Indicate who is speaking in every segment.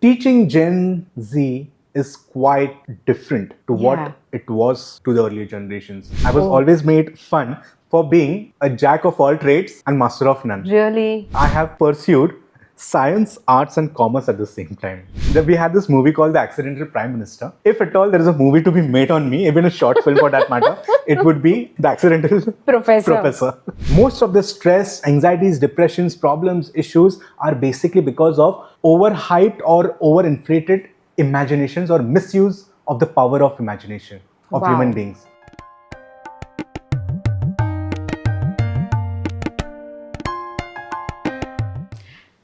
Speaker 1: teaching Gen Z is quite different to what it was to the earlier generations. I was always made fun for being a jack of all trades and master of none.
Speaker 2: Really?
Speaker 1: I have pursued science, arts and commerce at the same time. We had this movie called The Accidental Prime Minister. If at all there is a movie to be made on me, even a short film for that matter, it would be The Accidental Professor. Most of the stress, anxieties, depressions, problems, issues are basically because of overhyped or overinflated imaginations or misuse of the power of imagination of human beings.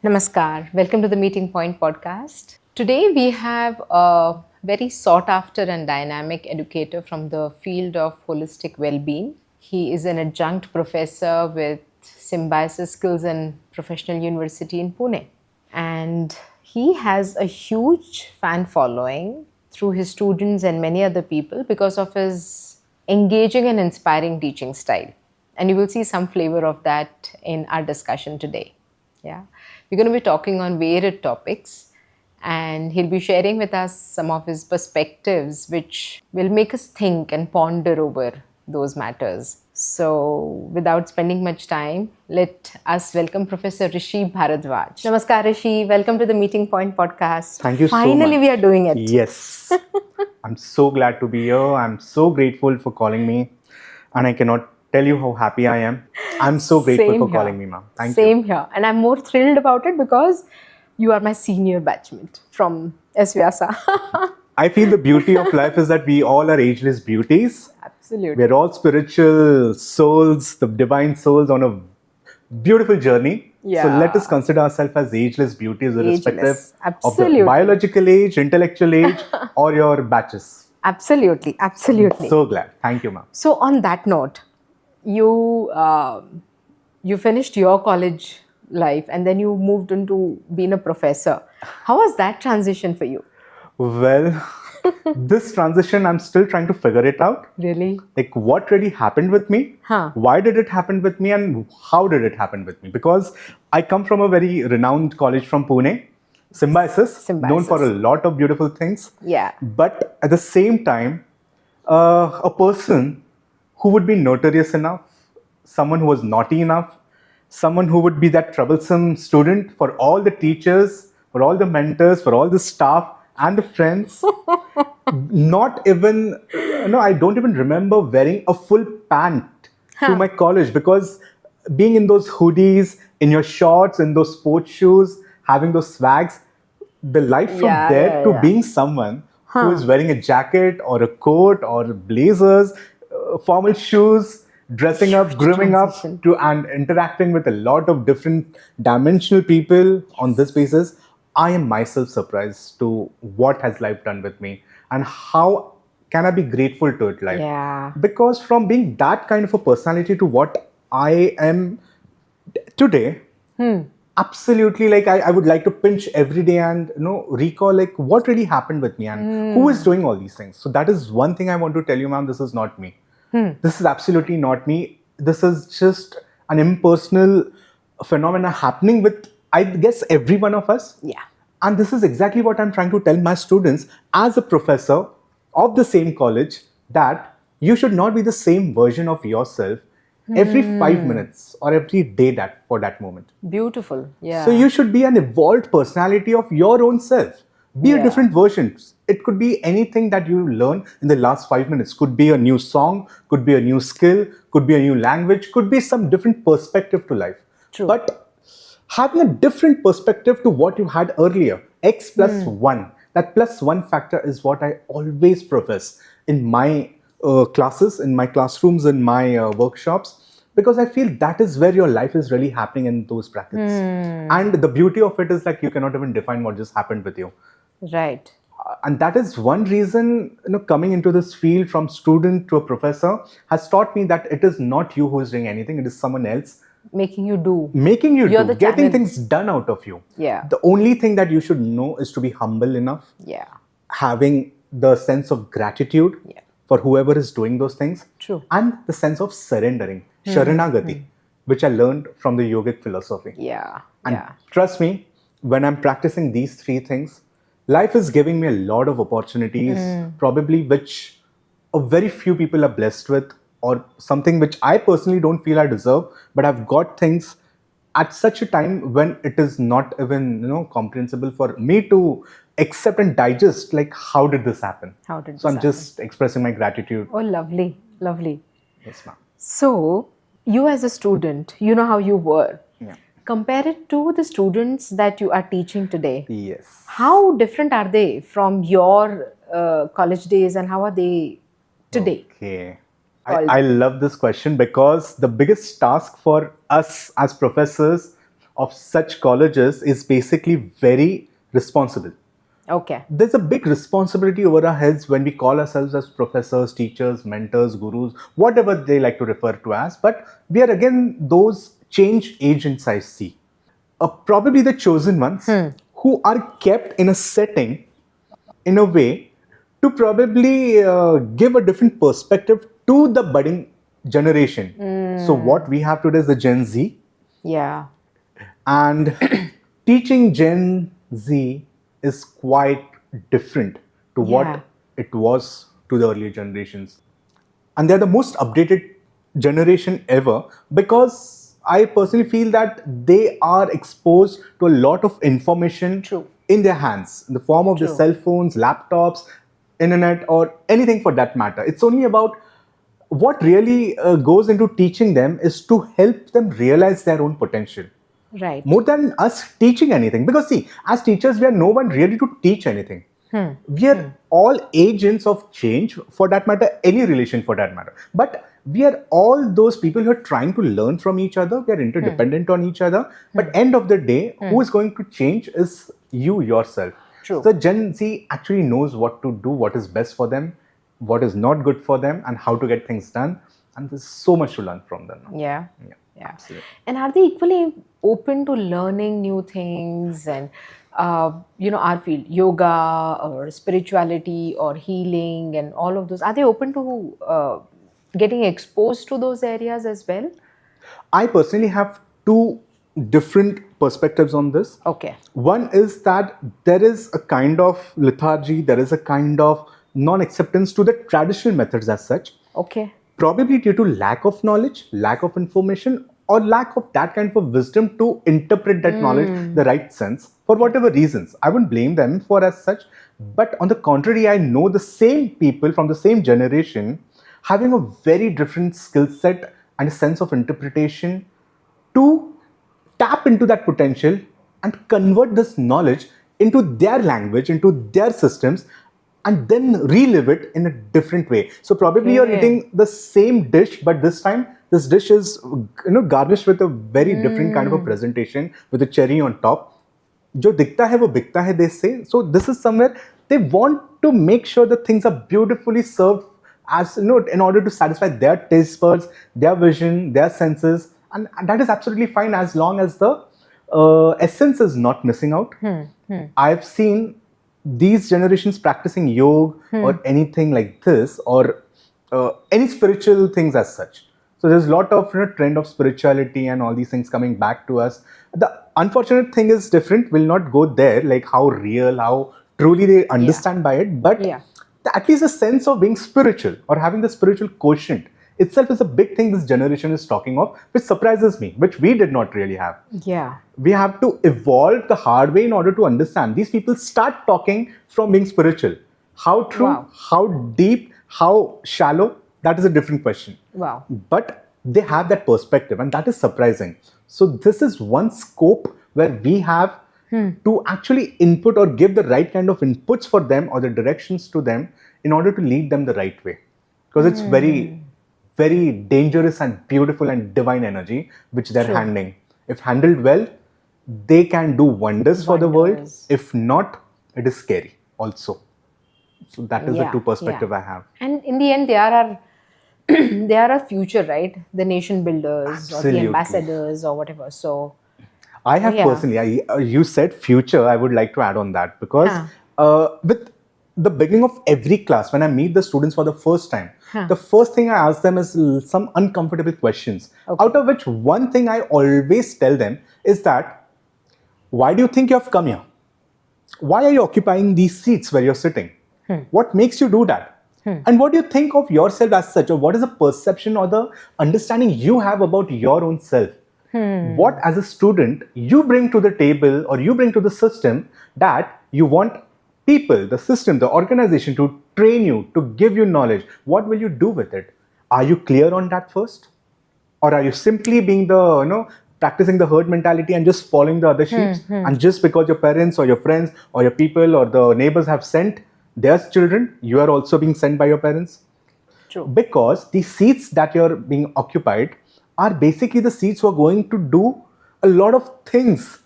Speaker 2: Namaskar. Welcome to the Meeting Point podcast. Today we have a very sought after and dynamic educator from the field of holistic well-being. He is an adjunct professor with Symbiosis Skills and Professional University in Pune. And he has a huge fan following through his students and many other people because of his engaging and inspiring teaching style. And you will see some flavor of that in our discussion today. Yeah. We're going to be talking on varied topics, and he'll be sharing with us some of his perspectives which will make us think and ponder over those matters. So without spending much time, let us welcome Professor Rishi Bharadwaj. Namaskar Rishi, welcome to the Meeting Point podcast.
Speaker 1: Thank you so much.
Speaker 2: Finally we are doing it.
Speaker 1: Yes. I'm so glad to be here. I'm so grateful for calling me, and I cannot tell you how happy I am. I'm so grateful for calling me, ma'am. Thank you.
Speaker 2: Same here. And I'm more thrilled about it because you are my senior batchmate from SVyasa.
Speaker 1: I feel the beauty of life is that we all are ageless beauties.
Speaker 2: Absolutely.
Speaker 1: We're all spiritual souls, the divine souls on a beautiful journey.
Speaker 2: Yeah.
Speaker 1: So let us consider ourselves as ageless beauties, irrespective of the
Speaker 2: Absolutely.
Speaker 1: biological age, intellectual age, or your batches.
Speaker 2: Absolutely. Absolutely.
Speaker 1: So glad. Thank you, ma'am.
Speaker 2: So on that note, you finished your college life and then you moved into being a professor. How was that transition for you?
Speaker 1: Well, this transition, I'm still trying to figure it out.
Speaker 2: Really?
Speaker 1: Like, what really happened with me? Why did it happen with me, and how did it happen with me? Because I come from a very renowned college from Pune, Symbiosis, known for a lot of beautiful things.
Speaker 2: Yeah.
Speaker 1: But at the same time, a person who would be notorious enough, someone who was naughty enough, someone who would be that troublesome student for all the teachers, for all the mentors, for all the staff and the friends. Not even, I don't even remember wearing a full pant to my college, because being in those hoodies, in your shorts, in those sports shoes, having those swags, the life from there to being someone who is wearing a jacket or a coat or blazers, formal shoes, dressing up, grooming up, and interacting with a lot of different dimensional people on this basis, I am myself surprised to what has life done with me and how can I be grateful to it. Because from being that kind of a personality to what I am today, absolutely, I would like to pinch every day and recall what really happened with me and who is doing all these things. So that is one thing I want to tell you, ma'am. This is not me. This is absolutely not me. This is just an impersonal phenomena happening with, I guess, every one of us.
Speaker 2: Yeah.
Speaker 1: And this is exactly what I'm trying to tell my students as a professor of the same college, that you should not be the same version of yourself every 5 minutes or every day for that moment.
Speaker 2: Beautiful. Yeah.
Speaker 1: So you should be an evolved personality of your own self. Be a different version. It could be anything that you learn in the last 5 minutes. Could be a new song, could be a new skill, could be a new language, could be some different perspective to life.
Speaker 2: True.
Speaker 1: But having a different perspective to what you had earlier, X plus 1, that plus 1 factor is what I always profess in my classes, in my classrooms, in my workshops, because I feel that is where your life is really happening in those brackets. And the beauty of it is you cannot even define what just happened with you.
Speaker 2: Right.
Speaker 1: And that is one reason, coming into this field from student to a professor has taught me that it is not you who is doing anything, it is someone else.
Speaker 2: Making you do.
Speaker 1: You're do, getting things done out of you.
Speaker 2: Yeah.
Speaker 1: The only thing that you should know is to be humble enough.
Speaker 2: Yeah.
Speaker 1: Having the sense of gratitude for whoever is doing those things.
Speaker 2: True.
Speaker 1: And the sense of surrendering, Sharanagati, which I learned from the yogic philosophy.
Speaker 2: Yeah.
Speaker 1: And trust me, when I'm practicing these three things, life is giving me a lot of opportunities, probably which a very few people are blessed with, or something which I personally don't feel I deserve, but I've got things at such a time when it is not even comprehensible for me to accept and digest. Like, how did this happen?
Speaker 2: How did
Speaker 1: So
Speaker 2: this
Speaker 1: I'm just expressing my gratitude.
Speaker 2: Oh, lovely, lovely.
Speaker 1: Yes, ma'am.
Speaker 2: So, you as a student, you know how you were.
Speaker 1: Yeah.
Speaker 2: Compare it to the students that you are teaching today.
Speaker 1: Yes.
Speaker 2: How different are they from your college days, and how are they today?
Speaker 1: Okay.
Speaker 2: Called-
Speaker 1: I love this question because the biggest task for us as professors of such colleges is basically very responsible.
Speaker 2: Okay.
Speaker 1: There's a big responsibility over our heads when we call ourselves as professors, teachers, mentors, gurus, whatever they like to refer to as. But we are again those change agents I see. Probably the chosen ones who are kept in a setting in a way to probably give a different perspective to the budding generation. So what we have today is the Gen Z,
Speaker 2: Yeah.
Speaker 1: and teaching Gen Z is quite different to
Speaker 2: Yeah.
Speaker 1: what it was to the earlier generations. And they're the most updated generation ever because I personally feel that they are exposed to a lot of information
Speaker 2: True.
Speaker 1: in their hands in the form of their
Speaker 2: True.
Speaker 1: cell phones, laptops, internet, or anything for that matter. It's only about what really goes into teaching them is to help them realize their own potential
Speaker 2: Right.
Speaker 1: more than us teaching anything. Because see, as teachers, we are no one really to teach anything. We are all agents of change, for that matter, any relation for that matter. But we are all those people who are trying to learn from each other. We are interdependent on each other. But end of the day, who is going to change is you yourself.
Speaker 2: True.
Speaker 1: So Gen Z actually knows what to do, what is best for them, what is not good for them, and how to get things done. And there's so much to learn from them.
Speaker 2: Yeah.
Speaker 1: Yeah, absolutely.
Speaker 2: And are they equally open to learning new things and, our field, yoga or spirituality or healing and all of those? Are they open to getting exposed to those areas as well?
Speaker 1: I personally have two different perspectives on this.
Speaker 2: Okay.
Speaker 1: One is that there is a kind of lethargy, there is a kind of non-acceptance to the traditional methods as such,
Speaker 2: Okay.
Speaker 1: probably due to lack of knowledge, lack of information, or lack of that kind of wisdom to interpret that knowledge the right sense for whatever reasons. I wouldn't blame them for as such, but on the contrary, I know the same people from the same generation having a very different skill set and a sense of interpretation to tap into that potential and convert this knowledge into their language, into their systems, and then relive it in a different way. So probably you're eating the same dish, but this time this dish is garnished with a very different kind of a presentation with a cherry on top. जो दिखता है वो बिकता है, they say. So this is somewhere they want to make sure that things are beautifully served as in order to satisfy their taste buds, their vision, their senses, and that is absolutely fine as long as the essence is not missing out. I've seen these generations practicing yoga or anything like this, or any spiritual things as such. So there's a lot of trend of spirituality and all these things coming back to us. The unfortunate thing is different. We'll not go there, like how real, how truly they understand by it. But at least a sense of being spiritual or having the spiritual quotient itself is a big thing this generation is talking of, which surprises me, which we did not really have.
Speaker 2: Yeah.
Speaker 1: We have to evolve the hard way in order to understand. These people start talking from being spiritual. How true, how deep, how shallow, that is a different question.
Speaker 2: Wow.
Speaker 1: But they have that perspective, and that is surprising. So this is one scope where we have to actually input or give the right kind of inputs for them or the directions to them in order to lead them the right way. Because it's very, very dangerous and beautiful and divine energy which they're handling. If handled well, they can do wonders for the world. If not, it is scary also. So that is the two perspective I have.
Speaker 2: And in the end, they are they are a future, right? The nation builders or the ambassadors or whatever. So
Speaker 1: I have personally, you said future, I would like to add on that because with the beginning of every class, when I meet the students for the first time, the first thing I ask them is some uncomfortable questions. Out of which one thing I always tell them is that, why do you think you have come here? Why are you occupying these seats where you're sitting? What makes you do that? And what do you think of yourself as such, or what is the perception or the understanding you have about your own self? What, as a student, you bring to the table or you bring to the system that you want people, the system, the organization to train you, to give you knowledge? What will you do with it? Are you clear on that first? Or are you simply being the, practicing the herd mentality and just following the other sheep? And just because your parents or your friends or your people or the neighbors have sent their children, you are also being sent by your parents?
Speaker 2: True.
Speaker 1: Because the seats that you're being occupied are basically the seats who are going to do a lot of things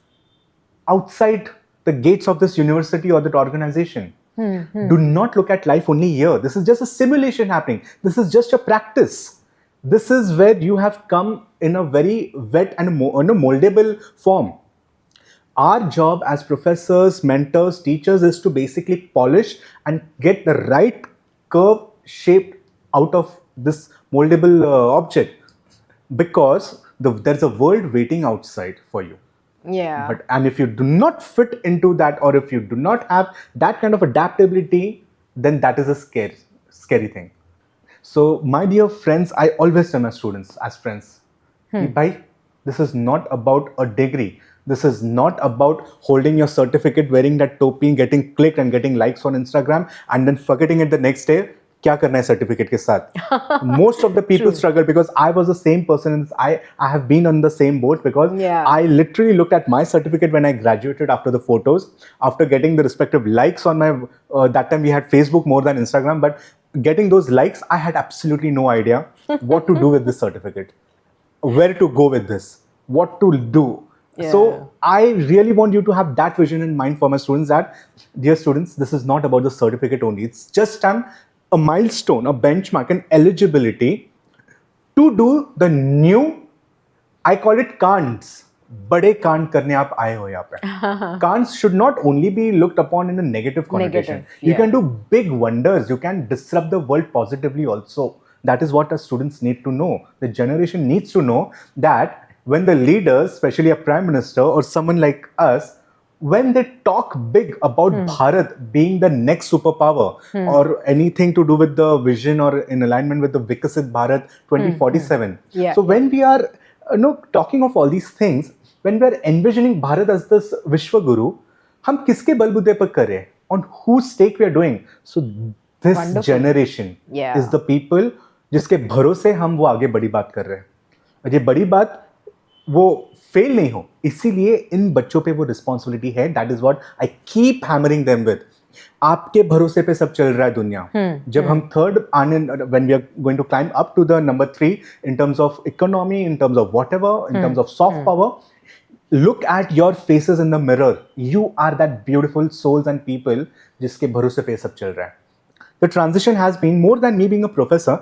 Speaker 1: outside the gates of this university or that organization. Do not look at life only here. This is just a simulation happening. This is just a practice. This is where you have come in a very wet and moldable form. Our job as professors, mentors, teachers is to basically polish and get the right curve shape out of this moldable object, because there's a world waiting outside for you.
Speaker 2: Yeah.
Speaker 1: And if you do not fit into that, or if you do not have that kind of adaptability, then that is a scary thing. So, my dear friends, I always tell my students as friends, bhai, this is not about a degree. This is not about holding your certificate, wearing that topi, getting clicked and getting likes on Instagram, and then forgetting it the next day. Kya karna hai certificate ke saath? Most of the people struggle, because I was the same person. I have been on the same boat, because I literally looked at my certificate when I graduated after the photos, after getting the respective likes on my, that time we had Facebook more than Instagram, but getting those likes, I had absolutely no idea what to do with this certificate, where to go with this, what to do. So I really want you to have that vision in mind for my students, that, dear students, this is not about the certificate only. It's just a milestone, a benchmark, an eligibility to do the new, I call it Kants. बड़े कांड करने आप आए हो यहाँ पे. Kants should not only be looked upon in a negative connotation. You can do big wonders. You can disrupt the world positively also. That is what our students need to know. The generation needs to know that when the leaders, especially a prime minister or someone like us, when they talk big about Bharat being the next superpower, or anything to do with the vision or in alignment with the Vikasit Bharat 2047. So when we are talking of all these things, when we are envisioning Bharat as this Vishwa Guru, हम किसके बलबूते पर कर रहे हैं? On whose stake we are doing? So this generation is the people जिसके भरोसे हम वो आगे बड़ी बात कर रहे हैं. और ये बड़ी बात वो फेल नहीं हो, इसीलिए इन बच्चों पे वो रिस्पॉन्सिबिलिटी है. That is what I keep hammering them with. आपके भरोसे पे सब चल रहा है दुनिया. जब हम थर्ड आने, when we are going to climb up to the number 3 in terms of economy, in terms of whatever, in terms of soft power, look at your faces in the mirror. You are that beautiful souls and people जिसके भरोसे पे सब चल रहा है. The transition has been more than me being a professor.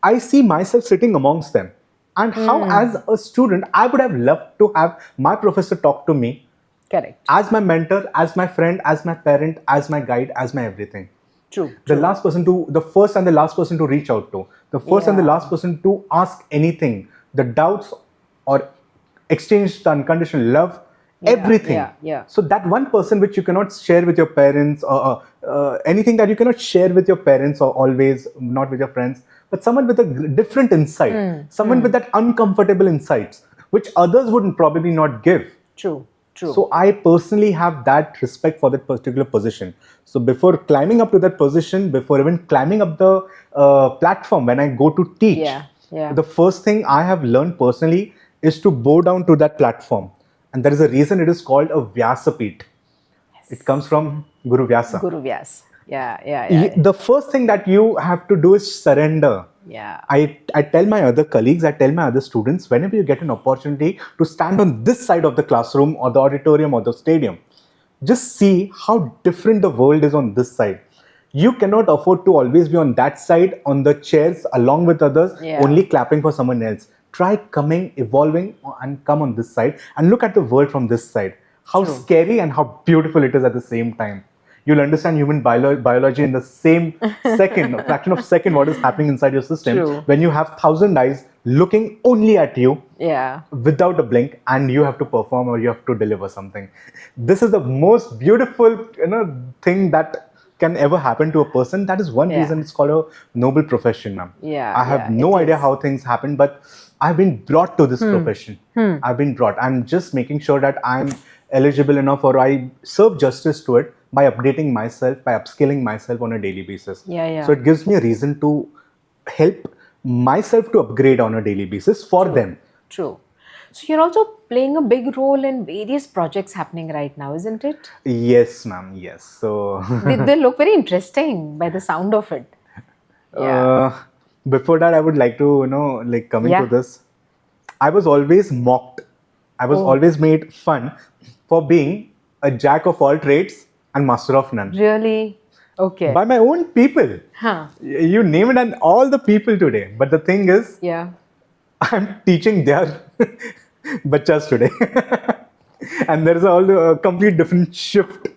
Speaker 1: I see myself sitting amongst them. And how, as a student, I would have loved to have my professor talk to me.
Speaker 2: Correct.
Speaker 1: As my mentor, as my friend, as my parent, as my guide, as my everything.
Speaker 2: True.
Speaker 1: The last person the first and the last person to reach out to. The first and the last person to ask anything. The doubts or exchange the unconditional love. Everything. So that one person which you cannot share with your parents, or anything that you cannot share with your parents, or always not with your friends, but someone with a different insight, someone with that uncomfortable insights, which others would probably not give.
Speaker 2: True.
Speaker 1: So I personally have that respect for that particular position. So before climbing up to that position, before even climbing up the platform, when I go to teach, the first thing I have learned personally is to bow down to that platform. And there is a reason it is called a Vyasapit. It comes from Guru Vyasa.
Speaker 2: Guru Vyas. Yeah.
Speaker 1: The first thing that you have to do is surrender.
Speaker 2: Yeah.
Speaker 1: I tell my other colleagues, I tell my other students, whenever you get an opportunity to stand on this side of the classroom or the auditorium or the stadium, just see how different the world is on this side. You cannot afford to always be on that side, on the chairs along with others, only clapping for someone else. Try coming, evolving, and come on this side and look at the world from this side. How scary and how beautiful it is at the same time. You'll understand human biology in the same second, a fraction of a second, what is happening inside your system.
Speaker 2: True.
Speaker 1: When you have 1,000 eyes looking only at you,
Speaker 2: Yeah.
Speaker 1: without a blink, and you have to perform or you have to deliver something. This is the most beautiful, thing that can ever happen to a person. That is one
Speaker 2: Yeah.
Speaker 1: reason it's called a noble profession, ma'am.
Speaker 2: Yeah,
Speaker 1: I have
Speaker 2: yeah,
Speaker 1: no
Speaker 2: it
Speaker 1: idea
Speaker 2: is.
Speaker 1: how things happen, but I've been brought to this profession. I've been brought. I'm just making sure that I'm eligible enough, or I serve justice to it by updating myself, by upskilling myself on a daily basis.
Speaker 2: Yeah, yeah.
Speaker 1: So it gives me a reason to help myself to upgrade on a daily basis for them.
Speaker 2: True. So you're also playing a big role in various projects happening right now, isn't it?
Speaker 1: Yes, ma'am. Yes. So
Speaker 2: They look very interesting by the sound of it. Yeah.
Speaker 1: before that, I would like to, coming to
Speaker 2: Yeah.
Speaker 1: this, I was always mocked. I was always made fun for being a jack of all trades and master of none
Speaker 2: Really? Okay.
Speaker 1: by my own people.
Speaker 2: Huh.
Speaker 1: You name it, and all the people today. But the thing is,
Speaker 2: Yeah.
Speaker 1: I'm teaching their bachas today. And there is a complete different shift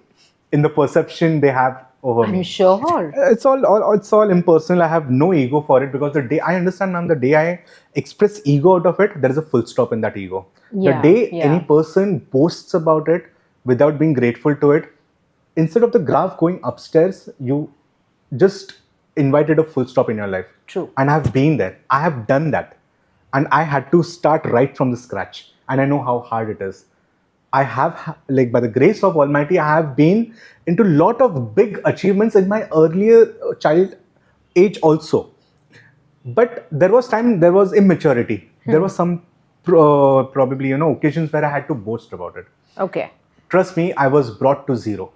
Speaker 1: in the perception they have over me.
Speaker 2: I'm sure.
Speaker 1: It's all impersonal. I have no ego for it, because the day I understand, ma'am, the day I express ego out of it, there is a full stop in that ego.
Speaker 2: Yeah,
Speaker 1: The day
Speaker 2: yeah.
Speaker 1: any person boasts about it without being grateful to it, instead of the graph going upstairs, you just invited a full stop in your life.
Speaker 2: True.
Speaker 1: And I've been there. I have done that. And I had to start right from the scratch. And I know how hard it is. I have, by the grace of Almighty, I have been into a lot of big achievements in my earlier child age also. But there was immaturity. There was some probably, occasions where I had to boast about it.
Speaker 2: Okay.
Speaker 1: Trust me, I was brought to zero.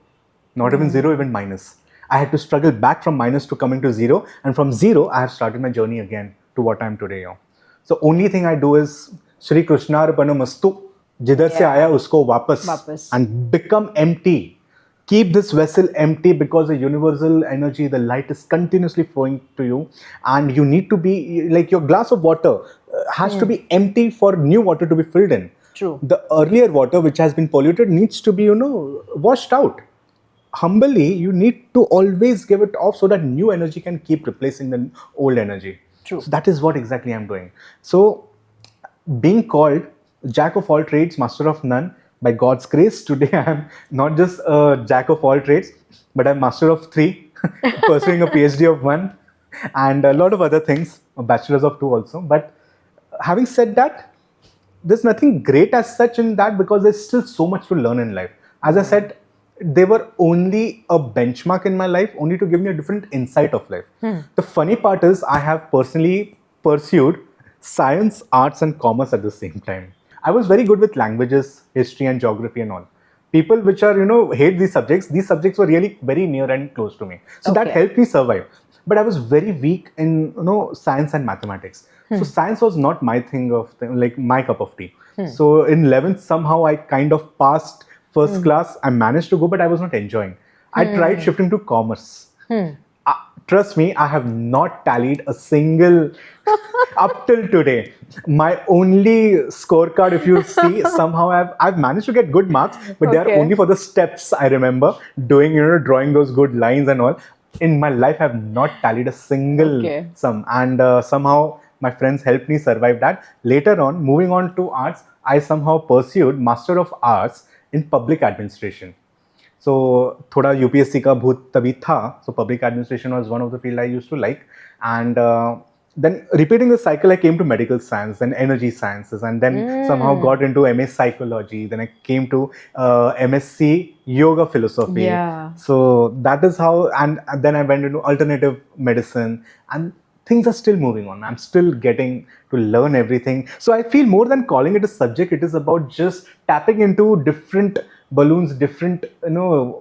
Speaker 1: Not even zero, even minus. I had to struggle back from minus to coming to zero. And from zero, I have started my journey again to what I am today. So only thing I do is Shri Krishna Arpana Mastu, jidhar se aaya usko wapas, and become empty. Keep this vessel empty, because the universal energy, the light is continuously flowing to you, and you need to be like your glass of water has to be empty for new water to be filled in.
Speaker 2: True.
Speaker 1: The earlier water which has been polluted needs to be, washed out. Humbly, you need to always give it off so that new energy can keep replacing the old energy.
Speaker 2: True.
Speaker 1: So that is what exactly I'm doing. So being called jack of all trades, master of none, by God's grace, today I am not just a jack of all trades, but I'm master of three, pursuing a PhD of one, and a lot of other things, a bachelor's of two also. But having said that, there's nothing great as such in that, because there's still so much to learn in life. As I said, they were only a benchmark in my life, only to give me a different insight of life. The funny part is, I have personally pursued science, arts, and commerce at the same time. I was very good with languages, history, and geography and all. People which are, hate these subjects were really very near and close to me. So that helped me survive. But I was very weak in, science and mathematics. So science was not my my cup of tea. So in 11th, somehow I kind of passed first class. I managed to go, but I was not enjoying. I tried shifting to commerce. Trust me, I have not tallied a single up till today. My only scorecard, if you see, somehow I've managed to get good marks, but they are only for the steps. I remember doing, drawing those good lines and all. In my life, I have not tallied a single sum, and somehow my friends helped me survive that. Later on, moving on to arts, I somehow pursued Master of Arts in Public Administration. So, thoda UPSC ka bhoot tabhi tha. So, public administration was one of the field I used to like. And then repeating the cycle, I came to medical science, then energy sciences, and then somehow got into MA psychology. Then I came to MSc yoga philosophy.
Speaker 2: Yeah.
Speaker 1: So that is how, and then I went into alternative medicine, and things are still moving on. I'm still getting to learn everything. So I feel more than calling it a subject, it is about just tapping into different balloons, different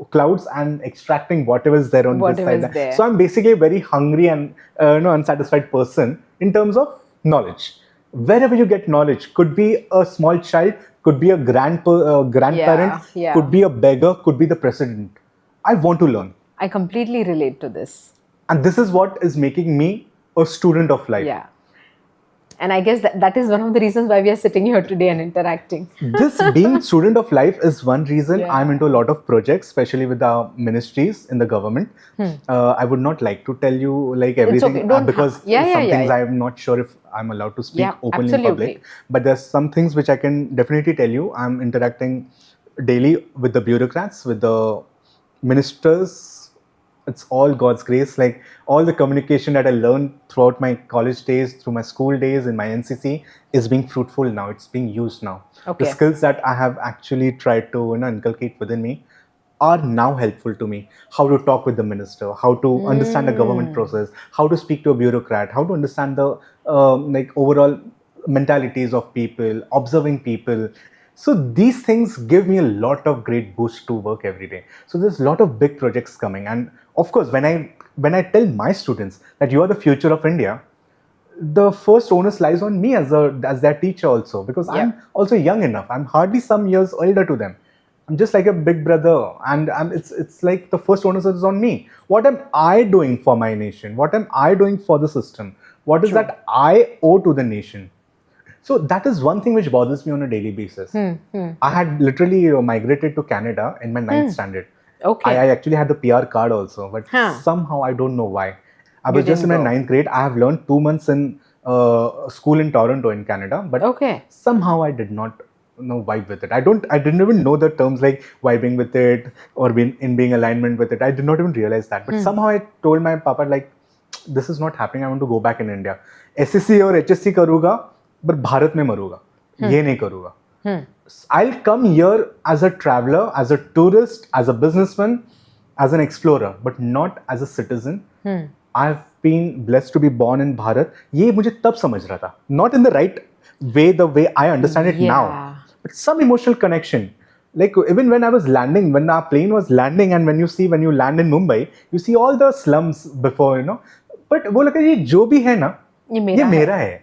Speaker 1: clouds, and extracting whatever is there on this side. So I'm basically a very hungry and unsatisfied person in terms of knowledge. Wherever you get knowledge, could be a small child, could be a grandparent, could be a beggar, could be the president. I want to learn.
Speaker 2: I completely relate to this.
Speaker 1: And this is what is making me a student of life.
Speaker 2: Yeah. And I guess that is one of the reasons why we are sitting here today and interacting.
Speaker 1: This being student of life is one reason
Speaker 2: Yeah.
Speaker 1: I'm into a lot of projects, especially with the ministries in the government. I would not like to tell you like everything
Speaker 2: okay. Don't
Speaker 1: because some things I'm not sure if I'm allowed to speak openly in public. But there's some things which I can definitely tell you. I'm interacting daily with the bureaucrats, with the ministers. It's all God's grace. Like all the communication that I learned throughout my college days, through my school days, in my NCC, is being fruitful now. It's being used now.
Speaker 2: Okay.
Speaker 1: The skills that I have actually tried to inculcate within me are now helpful to me. How to talk with the minister, how to understand the government process, how to speak to a bureaucrat, how to understand the like overall mentalities of people, observing people. So these things give me a lot of great boost to work every day. So there's a lot of big projects coming, and of course, when I tell my students that you are the future of India, the first onus lies on me as their teacher also, because I'm also young enough. I'm hardly some years older to them. I'm just like a big brother, and it's like the first onus is on me. What am I doing for my nation? What am I doing for the system? What is that I owe to the nation? So that is one thing which bothers me on a daily basis. I had literally migrated to Canada in my 9th standard.
Speaker 2: Okay.
Speaker 1: I actually had the PR card also, but somehow I don't know why. I was just in my 9th grade. I have learned 2 months in school in Toronto in Canada, but somehow I did not vibe with it. I didn't even know the terms like vibing with it or being alignment with it. I did not even realize that. But somehow I told my papa like, this is not happening. I want to go back in India. SSC or HSC करूँगा, but Bharat में मरूँगा. ये नहीं करूँगा. I'll come here as a traveler, as a tourist, as a businessman, as an explorer, but not as a citizen. I've been blessed to be born in Bharat. ये मुझे तब समझ रहा था. Not in the right way, the way I understand it now. But some emotional connection. Like even when I was landing, when our plane was landing, and when you land in Mumbai, you see all the slums before, But वो लगा ये जो भी है ना, ये मेरा है.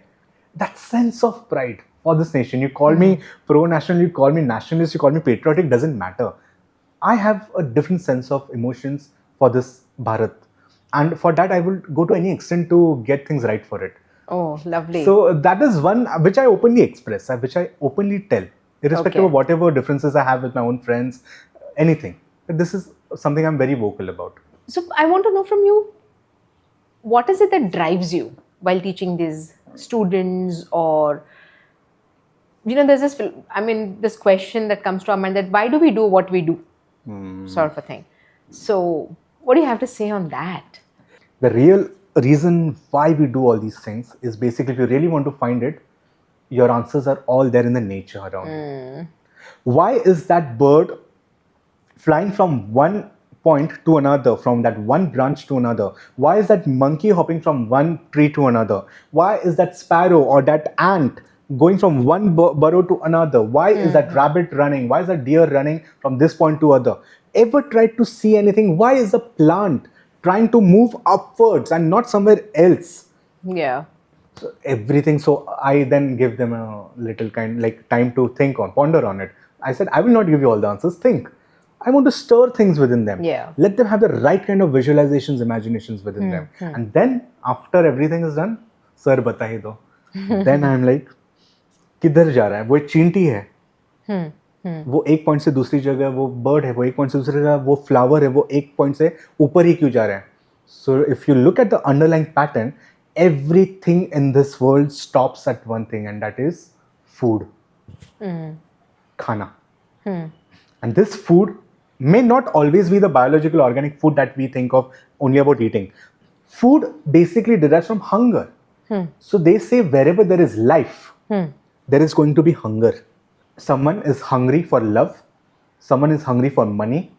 Speaker 1: That sense of pride for this nation. You call me pro-national, you call me nationalist, you call me patriotic, doesn't matter. I have a different sense of emotions for this Bharat. And for that, I will go to any extent to get things right for it.
Speaker 2: Oh, lovely.
Speaker 1: So that is one which I openly express, which I openly tell, irrespective of whatever differences I have with my own friends, anything. But this is something I'm very vocal about. So
Speaker 2: I want to know from you, what is it that drives you while teaching these students, or there's this question that comes to our mind, that why do we do what we do, sort of a thing. So what do you have to say on that?
Speaker 1: The real reason why we do all these things is basically, if you really want to find it, your answers are all there in the nature around you. Why is that bird flying from one point to another, from that one branch to another? Why is that monkey hopping from one tree to another? Why is that sparrow or that ant going from one burrow to another? Why is that rabbit running? Why is that deer running from this point to other? Ever tried to see anything? Why is the plant trying to move upwards and not somewhere else?
Speaker 2: Yeah.
Speaker 1: So everything. So I then give them a little time to think on, ponder on it. I said, I will not give you all the answers. Think. I want to stir things within them.
Speaker 2: Yeah.
Speaker 1: Let them have the right kind of visualizations, imaginations within them. And then after everything is done, sir, bata hi do. Then I'm like, किधर जा रहा है? वो एक चींटी है. वो एक पॉइंट से दूसरी जगह, वो बर्ड है, वो एक पॉइंट से दूसरी जगह, वो फ्लावर है, वो एक पॉइंट से ऊपर ही क्यों जा रहा है? So if you look at the underlying pattern, everything in this world stops at one thing, and that is food. Khana. And this food may not always be the biological organic food that we think of only about eating. Food basically derives from hunger. So they say wherever there is life, there is going to be hunger. Someone is hungry for love. Someone is hungry for money,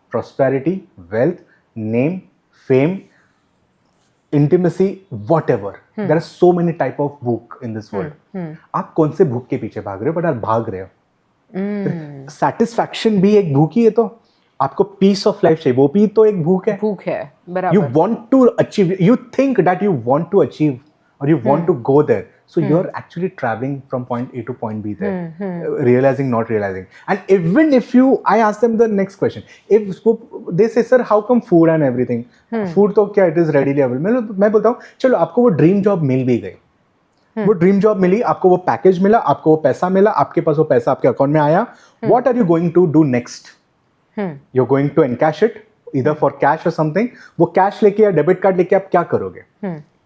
Speaker 1: prosperity, wealth, name, fame, intimacy, whatever. There are so many type of भूख in this world. आप कौन से भूख के पीछे भाग रहे हो? बट आप भाग रहे हो. Satisfaction भी एक भूख ही है. तो आपको peace of life चाहिए, वो भी तो एक भूख है.
Speaker 2: भूख है, बराबर.
Speaker 1: You want to achieve. You think that you want to achieve, or you want to go there. So you're actually traveling from point A to point B there, realizing, not realizing. And even if I ask them the next question, if they say, sir, how come food and everything? Food तो क्या, it is readily available. मैं बोलता हूँ, चलो आपको वो dream job मिल भी गई. वो ड्रीम जॉब मिली, आपको वो पैकेज मिला, आपको वो पैसा मिला, आपके पास वो पैसा आपके अकाउंट में आया. What are you going to do next? You're going to encash it either for cash or something. वो कैश लेके या डेबिट कार्ड लेके आप क्या करोगे?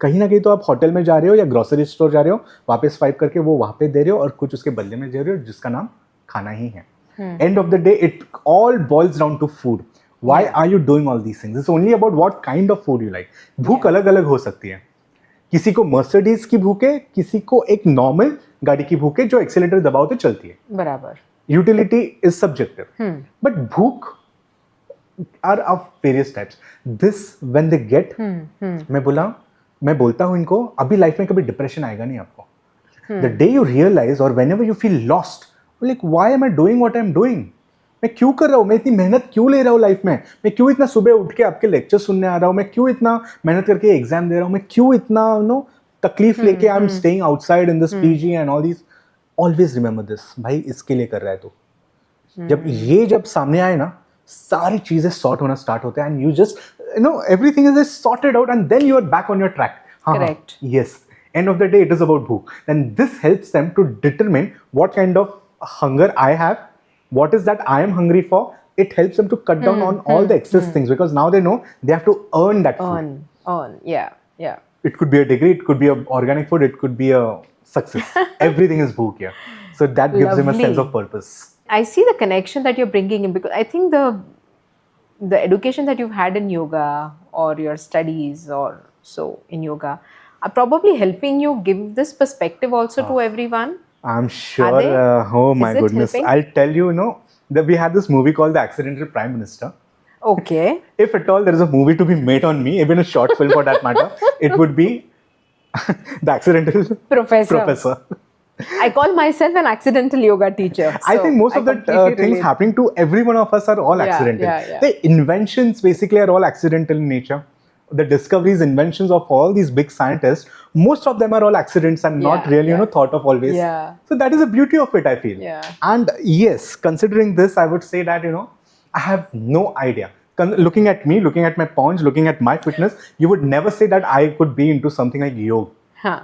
Speaker 1: कहीं ना कहीं तो आप होटल में जा रहे हो या ग्रोसरी स्टोर जा रहे हो, वापस स्वाइप करके वो वहां पे दे रहे हो और कुछ उसके बदले में दे रहे हो जिसका नाम खाना ही है. End of the day, it all boils down to food. Why are you doing all these things? It's only about what kind of food you like. भूख अलग अलग हो सकती है. किसी को मर्सिडीज की भूख है, किसी को एक नॉर्मल गाड़ी की भूख है जो एक्सीलेटर दबाओ तो चलती है.
Speaker 2: बराबर.
Speaker 1: Utility is subjective. But भूख are of various types. This when they get, मैं बोलता हूँ इनको, अभी लाइफ में कभी डिप्रेशन आएगा नहीं आपको. The day you realize or whenever you feel lost, like why am I doing what I'm doing? मैं क्यों कर रहा हूँ, मैं इतनी मेहनत क्यों ले रहा हूँ लाइफ में, मैं क्यों इतना सुबह उठ के आपके लेक्चर सुनने आ रहा हूँ, मैं क्यों इतना मेहनत करके एग्जाम दे रहा हूँ, मैं क्यों इतना तकलीफ लेके I am staying outside in this PG and all this. Always remember this, भाई इसके लिए कर रहा है तू. जब सामने आए ना, सारी चीजें सॉर्ट होना स्टार्ट होते हैं and you just everything is sorted out and then you are back on your track.
Speaker 2: Correct.
Speaker 1: Yes. End of the day, it is about bhook. Then this helps them to determine what kind of hunger I have, what is that I am hungry for. It helps them to cut down on all the excess things because now they know they have to earn that food.
Speaker 2: Yeah.
Speaker 1: It could be a degree, it could be a organic food, it could be a success. Everything is bhook here. So that gives them a sense of purpose.
Speaker 2: I see the connection that you're bringing in because I think the education that you've had in yoga or your studies or so in yoga are probably helping you give this perspective also to everyone.
Speaker 1: I'm sure.
Speaker 2: Are they?
Speaker 1: Oh my
Speaker 2: Is it
Speaker 1: goodness.
Speaker 2: helping?
Speaker 1: I'll tell you, that we had this movie called The Accidental Prime Minister.
Speaker 2: Okay.
Speaker 1: If at all there is a movie to be made on me, even a short film for that matter, it would be The Accidental Professor.
Speaker 2: I call myself an accidental yoga teacher.
Speaker 1: I think most of the things happening to every one of us are all accidental.
Speaker 2: Yeah.
Speaker 1: The inventions basically are all accidental in nature. The discoveries, inventions of all these big scientists, most of them are all accidents and not really, thought of always.
Speaker 2: Yeah.
Speaker 1: So that is the beauty of it, I feel.
Speaker 2: Yeah.
Speaker 1: And yes, considering this, I would say that, I have no idea. Looking at me, looking at my paunch, looking at my fitness, you would never say that I could be into something like yoga.
Speaker 2: Huh.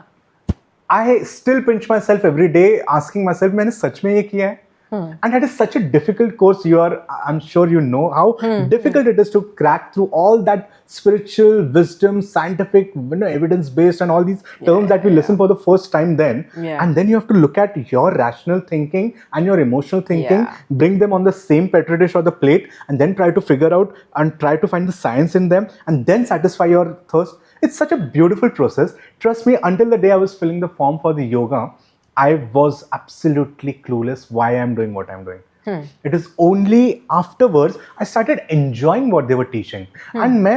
Speaker 1: I still pinch myself every day asking myself, मैंने सच में ये किया है? And that is such a difficult course. I'm sure you know how difficult it is to crack through all that spiritual wisdom, scientific, evidence-based and all these terms that we listen for the first time then.
Speaker 2: Yeah.
Speaker 1: And then you have to look at your rational thinking and your emotional thinking, bring them on the same petri dish or the plate, and then try to figure out and try to find the science in them and then satisfy your thirst. It's such a beautiful process. Trust me, until the day I was filling the form for the yoga, I was absolutely clueless why I'm doing what I'm doing. It is only afterwards I started enjoying what they were teaching. And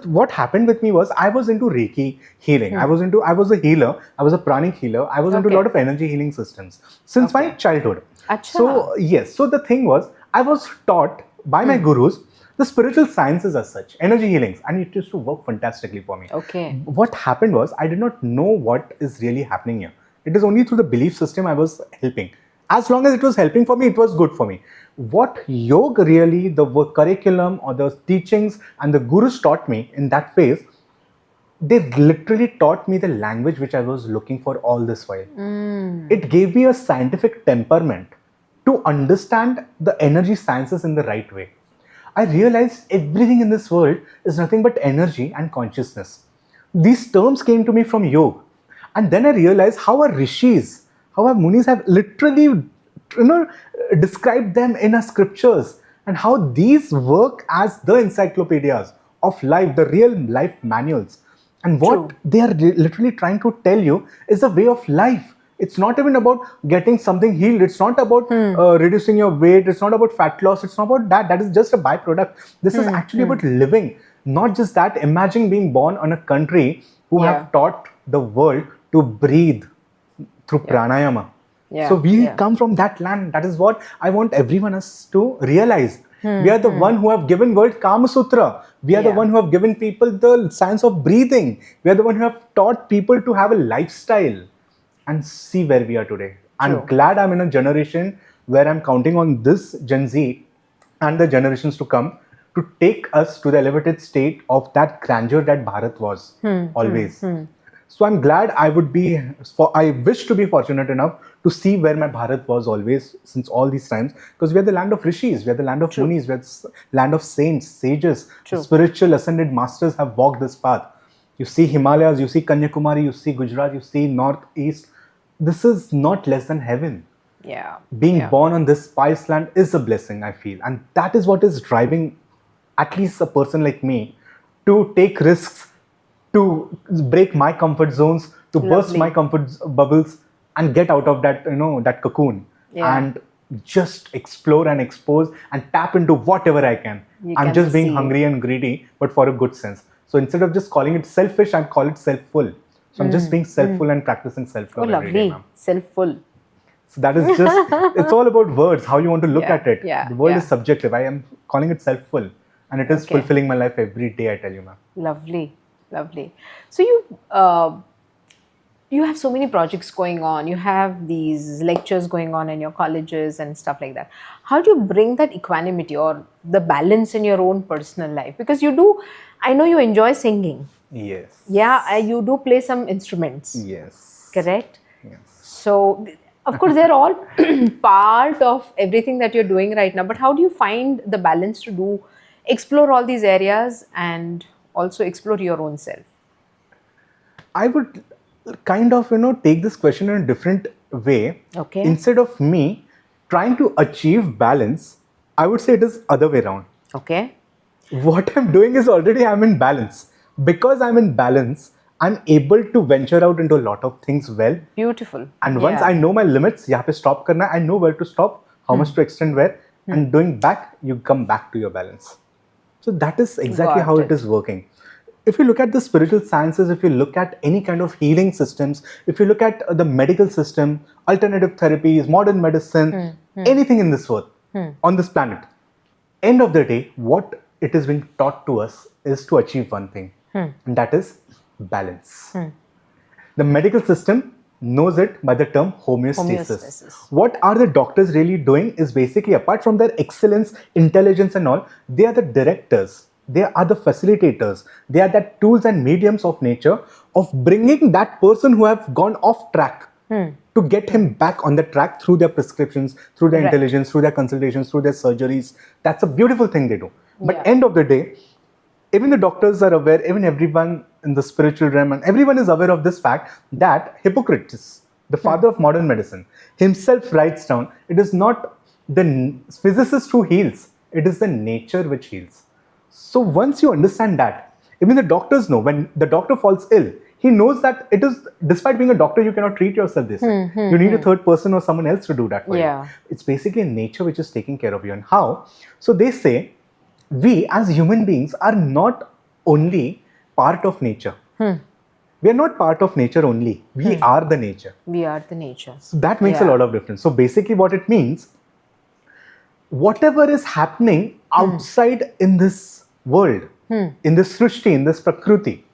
Speaker 1: what happened with me was I was into Reiki healing. I was a healer. I was a Pranic healer. I was into a lot of energy healing systems since my childhood.
Speaker 2: Achha.
Speaker 1: So yes, so the thing was I was taught by my gurus the spiritual sciences as such, energy healings, and it used to work fantastically for me.
Speaker 2: Okay.
Speaker 1: What happened was I did not know what is really happening here. It is only through the belief system I was helping. As long as it was helping for me, it was good for me. What yoga really, the curriculum or the teachings and the gurus taught me in that phase, they literally taught me the language which I was looking for all this while. It gave me a scientific temperament to understand the energy sciences in the right way. I realized everything in this world is nothing but energy and consciousness. These terms came to me from yoga. And then I realized how our Rishis, how our Munis have literally, described them in our scriptures and how these work as the encyclopedias of life, the real life manuals. And what they are literally trying to tell you is the way of life. It's not even about getting something healed. It's not about reducing your weight. It's not about fat loss. It's not about that. That is just a byproduct. This is actually about living. Not just that. Imagine being born on a country who have taught the world to breathe through pranayama. So we come from that land. That is what I want everyone else to realize. We are the one who have given world Kama Sutra. We are the one who have given people the science of breathing. We are the one who have taught people to have a lifestyle. And see where we are today. I'm glad I'm in a generation where I'm counting on this Gen Z and the generations to come to take us to the elevated state of that grandeur that Bharat was always. So I'm glad I wish to be fortunate enough to see where my Bharat was always since all these times, because we are the land of rishis, we are the land of munis, we are the land of saints, sages.
Speaker 2: True.
Speaker 1: Spiritual ascended masters have walked this path. You see Himalayas, you see Kanyakumari, you see Gujarat, you see Northeast. This is not less than heaven.
Speaker 2: Yeah.
Speaker 1: Being born on this spice land is a blessing, I feel. And that is what is driving at least a person like me to take risks, to break my comfort zones, to burst my comfort bubbles and get out of that, that cocoon and just explore and expose and tap into whatever I can. I'm just being hungry and greedy, but for a good sense. So instead of just calling it selfish, I call it self-full. So I'm just being self-full and practicing self-love every day, ma'am.
Speaker 2: Self-full.
Speaker 1: So that is just, it's all about words, how you want to look at it. The world is subjective. I am calling it self-full. And it is fulfilling my life every day, I tell you, ma'am.
Speaker 2: Lovely, lovely. So you have so many projects going on. You have these lectures going on in your colleges and stuff like that. How do you bring that equanimity or the balance in your own personal life? Because you do, I know you enjoy singing.
Speaker 1: Yes.
Speaker 2: Yeah, you do play some instruments.
Speaker 1: Yes.
Speaker 2: Correct?
Speaker 1: Yes.
Speaker 2: So, of course, they're all part of everything that you're doing right now. But how do you find the balance to explore all these areas and also explore your own self?
Speaker 1: I would kind of, take this question in a different way.
Speaker 2: Okay.
Speaker 1: Instead of me trying to achieve balance, I would say it is other way around.
Speaker 2: Okay.
Speaker 1: What I'm doing is already I'm in balance. Because I'm in balance, I'm able to venture out into a lot of things well.
Speaker 2: Beautiful.
Speaker 1: And once I know my limits, yahan pe stop karna, I know where to stop, how much to extend where, and doing back, you come back to your balance. So that is exactly how it is working. If you look at the spiritual sciences, if you look at any kind of healing systems, if you look at the medical system, alternative therapies, modern medicine, anything in this world, on this planet, end of the day, what it is being taught to us is to achieve one thing, and that is balance. The medical system knows it by the term homeostasis. What are the doctors really doing is basically, apart from their excellence, intelligence and all, they are the directors. They are the facilitators. They are the tools and mediums of nature of bringing that person who have gone off track to get him back on the track through their prescriptions, through their intelligence, through their consultations, through their surgeries. That's a beautiful thing they do. But end of the day, even the doctors are aware, even everyone in the spiritual realm, and everyone is aware of this fact that Hippocrates, the father of modern medicine, himself writes down, it is not the physicist who heals, it is the nature which heals. So once you understand that, even the doctors know, when the doctor falls ill, he knows that it is, despite being a doctor, you cannot treat yourself this way. You need a third person or someone else to do that for you. It's basically nature which is taking care of you. And how? So they say, we as human beings are not only part of nature. We are not part of nature only. We are the nature.
Speaker 2: We are the nature.
Speaker 1: So that makes a lot of difference. So basically what it means, whatever is happening outside in this world, in this srishti, in this prakriti,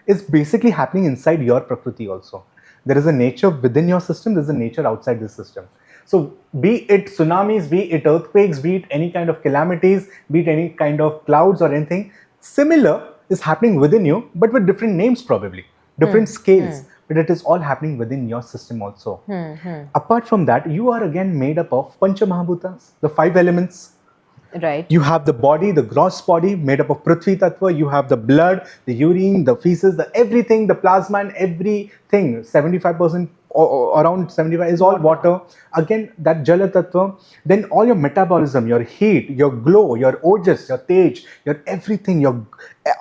Speaker 1: is basically happening inside your prakriti also. There is a nature within your system, there is a nature outside this system. So be it tsunamis, be it earthquakes, be it any kind of calamities, be it any kind of clouds or anything, similar is happening within you, but with different names probably, different scales, but it is all happening within your system also. Apart from that, you are again made up of Pancha Mahabhutas, the 5 elements.
Speaker 2: Right.
Speaker 1: You have the body, the gross body made up of Prithvi Tattva, you have the blood, the urine, the feces, the everything, the plasma and everything, 75%, around 75 is all water. Again, that Jala Tattva, then all your metabolism, your heat, your glow, your ojas, your tej, your everything,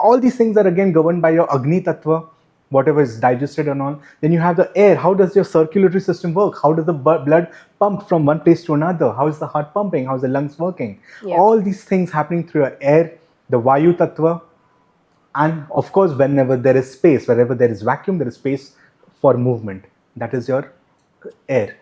Speaker 1: all these things are again governed by your Agni Tattva, whatever is digested and all. Then you have the air. How does your circulatory system work? How does the blood pump from one place to another? How is the heart pumping? How is the lungs working? All these things happening through your air, the Vayu Tattva. And of course, whenever there is space, wherever there is vacuum, there is space for movement. That is your air.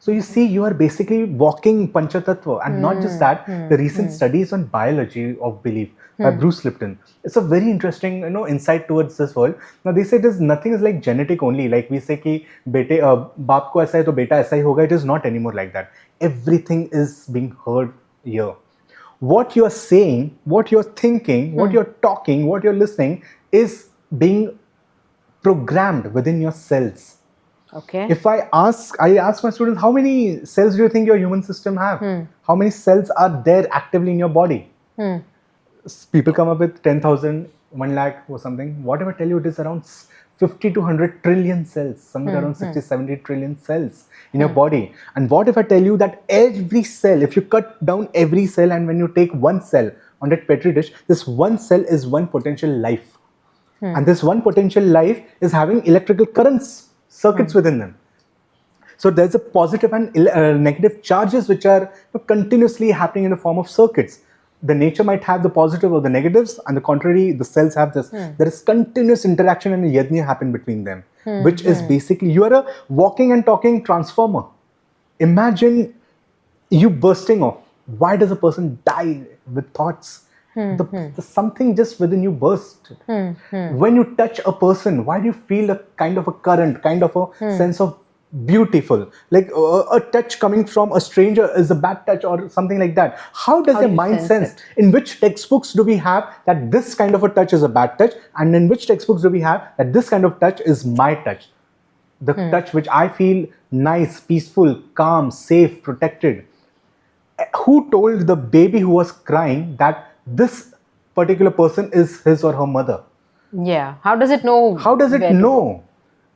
Speaker 1: So you see, you are basically walking Pancha Tattva. And not just that, the recent studies on biology of belief by Bruce Lipton. It's a very interesting, insight towards this world. Now they say nothing is like genetic only. Like we say ki bete baap ko aisa hai to beta aisa hi hoga. It is not anymore like that. Everything is being heard here. What you are saying, what you are thinking, what you are talking, what you are listening is being programmed within your cells.
Speaker 2: Okay.
Speaker 1: If I ask my students, how many cells do you think your human system have? How many cells are there actively in your body? People come up with 10,000, 1 lakh or something. Whatever I tell you, it is around 50 to 100 trillion cells, somewhere around 60, 70 trillion cells in your body. And what if I tell you that every cell, if you cut down every cell and when you take one cell on that petri dish, this one cell is one potential life. And this one potential life is having electrical currents, circuits within them. So there's a positive and negative charges which are continuously happening in the form of circuits. The nature might have the positive or the negatives, and the contrary, the cells have this. There is continuous interaction and yajna happen between them, which is basically, you are a walking and talking transformer. Imagine you bursting off. Why does a person die with thoughts? The something just within you burst. When you touch a person, why do you feel a kind of a current, kind of a sense of beautiful? Like a touch coming from a stranger is a bad touch or something like that. How does your mind sense? In which textbooks do we have that this kind of a touch is a bad touch, and in which textbooks do we have that this kind of touch is my touch? The touch which I feel nice, peaceful, calm, safe, protected. Who told the baby who was crying that this particular person is his or her mother?
Speaker 2: Yeah. How does it know?
Speaker 1: How does it know?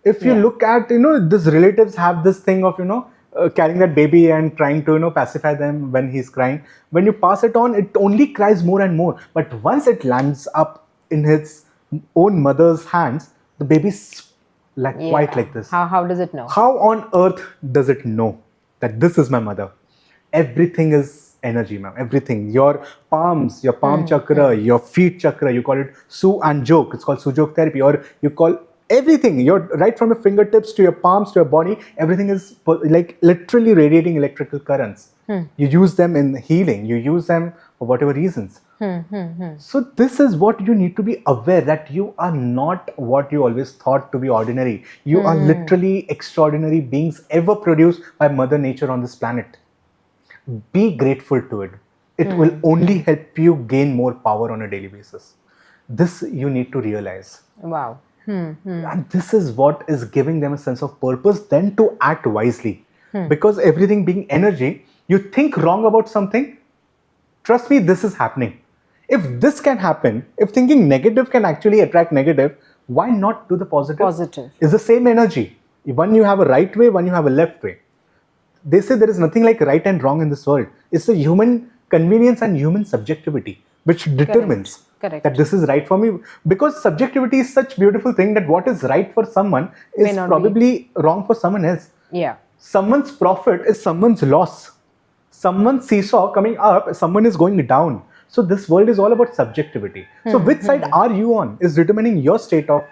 Speaker 1: If you look at, these relatives have this thing of, carrying that baby and trying to, pacify them when he's crying. When you pass it on, it only cries more and more. But once it lands up in his own mother's hands, the baby's quite like this.
Speaker 2: How does it know?
Speaker 1: How on earth does it know that this is my mother? Everything is energy, ma'am. Everything. Your palms, your palm chakra, your feet chakra, you call it Su and Jok. It's called Sujok therapy. Or you call everything, right from your fingertips to your palms to your body, everything is like literally radiating electrical currents. You use them in healing. You use them for whatever reasons. So this is what you need to be aware, that you are not what you always thought to be ordinary. You are literally extraordinary beings ever produced by Mother Nature on this planet. Be grateful to it. It will only help you gain more power on a daily basis. This you need to realize.
Speaker 2: Wow.
Speaker 1: And this is what is giving them a sense of purpose, then to act wisely. Because everything being energy, you think wrong about something, trust me, this is happening. If this can happen, if thinking negative can actually attract negative, why not do the positive?
Speaker 2: Positive.
Speaker 1: It's the same energy. One you have a right way, one you have a left way. They say there is nothing like right and wrong in this world. It's the human convenience and human subjectivity which determines that this is right for me. Because subjectivity is such a beautiful thing that what is right for someone is probably wrong for someone else.
Speaker 2: Yeah.
Speaker 1: Someone's profit is someone's loss. Someone's seesaw coming up, someone is going down. So this world is all about subjectivity. So which side are you on is determining your state of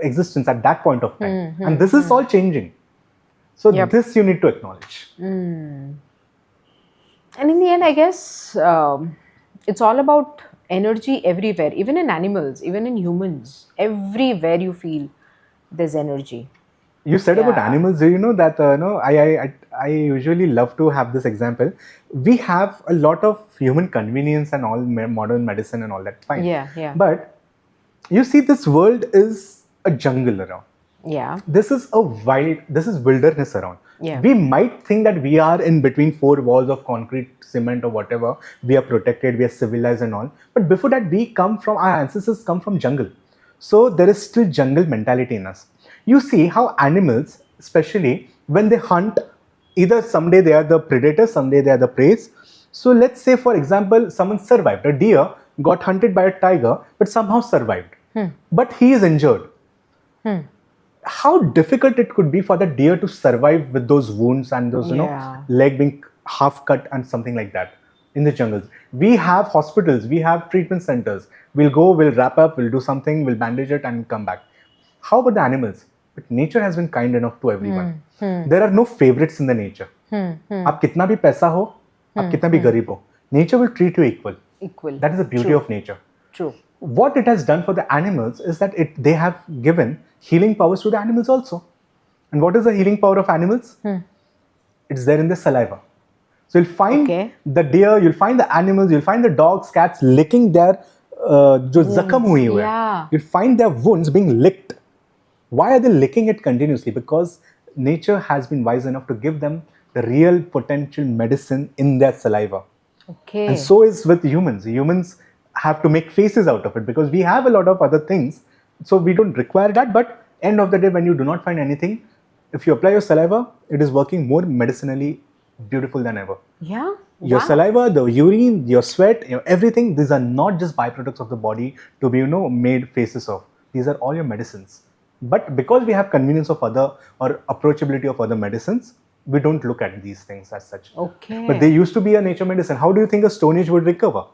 Speaker 1: existence at that point of time. And this is all changing. So this you need to acknowledge.
Speaker 2: And in the end, I guess it's all about energy everywhere, even in animals, even in humans. Everywhere you feel there's energy.
Speaker 1: You said about animals, do you know that I usually love to have this example. We have a lot of human convenience and all modern medicine and all that, fine.
Speaker 2: Yeah.
Speaker 1: But you see, this world is a jungle around.
Speaker 2: Yeah.
Speaker 1: This is wilderness around.
Speaker 2: Yeah.
Speaker 1: We might think that we are in between four walls of concrete, cement or whatever. We are protected, we are civilized and all. But before that, our ancestors come from jungle. So there is still jungle mentality in us. You see how animals, especially when they hunt, either someday they are the predator, someday they are the prey. So let's say, for example, someone survived. A deer got hunted by a tiger, but somehow survived. But he is injured. How difficult it could be for the deer to survive with those wounds and those, leg being half cut and something like that in the jungles. We have hospitals, we have treatment centers. We'll go, we'll wrap up, we'll do something, we'll bandage it and come back. How about the animals? But nature has been kind enough to everyone. There are no favorites in the nature. आप कितना भी पैसा हो, आप कितना भी गरीब हो, nature will treat you equal. That is the beauty of nature.
Speaker 2: True.
Speaker 1: What it has done for the animals is that they have given healing powers to the animals also. And what is the healing power of animals? It's there in the saliva. So you'll find the deer, you'll find the animals, you'll find the dogs, cats licking their जो जख्म हुई हुए हैं. You'll find their wounds being licked. Why are they licking it continuously? Because nature has been wise enough to give them the real potential medicine in their saliva.
Speaker 2: Okay.
Speaker 1: And so is with humans. Humans have to make faces out of it because we have a lot of other things. So we don't require that. But end of the day, when you do not find anything, if you apply your saliva, it is working more medicinally beautiful than ever.
Speaker 2: Yeah.
Speaker 1: Your
Speaker 2: Wow.
Speaker 1: saliva, the urine, your sweat, everything, these are not just byproducts of the body to be, made faces of. These are all your medicines. But because we have convenience of other or approachability of other medicines, we don't look at these things as such.
Speaker 2: Okay.
Speaker 1: But they used to be a nature medicine. How do you think a Stone Age would recover?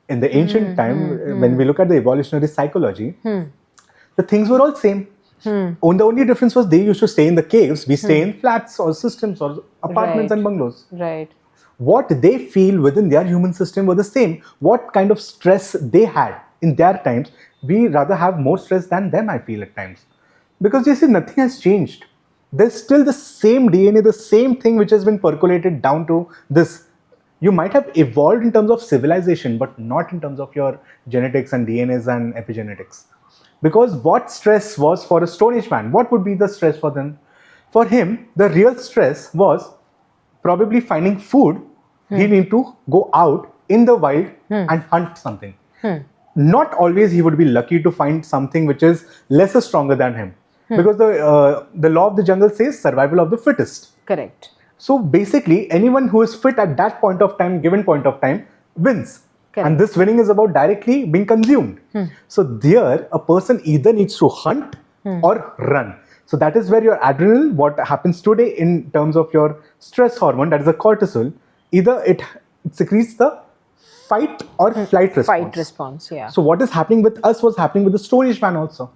Speaker 1: In the ancient time, when we look at the evolutionary psychology, the things were all same. The only difference was they used to stay in the caves. We stay in flats or systems or apartments and bungalows.
Speaker 2: Right.
Speaker 1: What they feel within their human system were the same. What kind of stress they had in their times, we rather have more stress than them, I feel at times. Because you see, nothing has changed. There's still the same DNA, the same thing which has been percolated down to this. You might have evolved in terms of civilization, but not in terms of your genetics and DNAs and epigenetics. Because what stress was for a Stone Age man? What would be the stress for them? For him, the real stress was probably finding food. He need to go out in the wild and hunt something. Not always he would be lucky to find something which is lesser stronger than him. Because the law of the jungle says survival of the fittest.
Speaker 2: Correct.
Speaker 1: So basically, anyone who is fit at that point of time, given point of time, wins.
Speaker 2: Correct.
Speaker 1: And this winning is about directly being consumed. So there, a person either needs to hunt or run. So that is where your adrenaline, what happens today in terms of your stress hormone, that is the cortisol, either it secretes the fight or flight response.
Speaker 2: Fight response, yeah.
Speaker 1: So what is happening with us was happening with the Stone Age man also.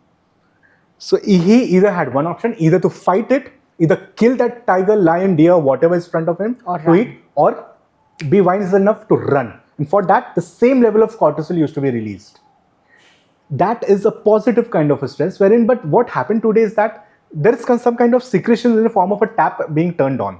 Speaker 1: So he either had one option, either to fight it, either kill that tiger, lion, deer, whatever is in front of him
Speaker 2: Or
Speaker 1: to
Speaker 2: run.
Speaker 1: eat, or be wise enough to run. And for that, the same level of cortisol used to be released. That is a positive kind of a stress, wherein, but what happened today is that there is some kind of secretion in the form of a tap being turned on.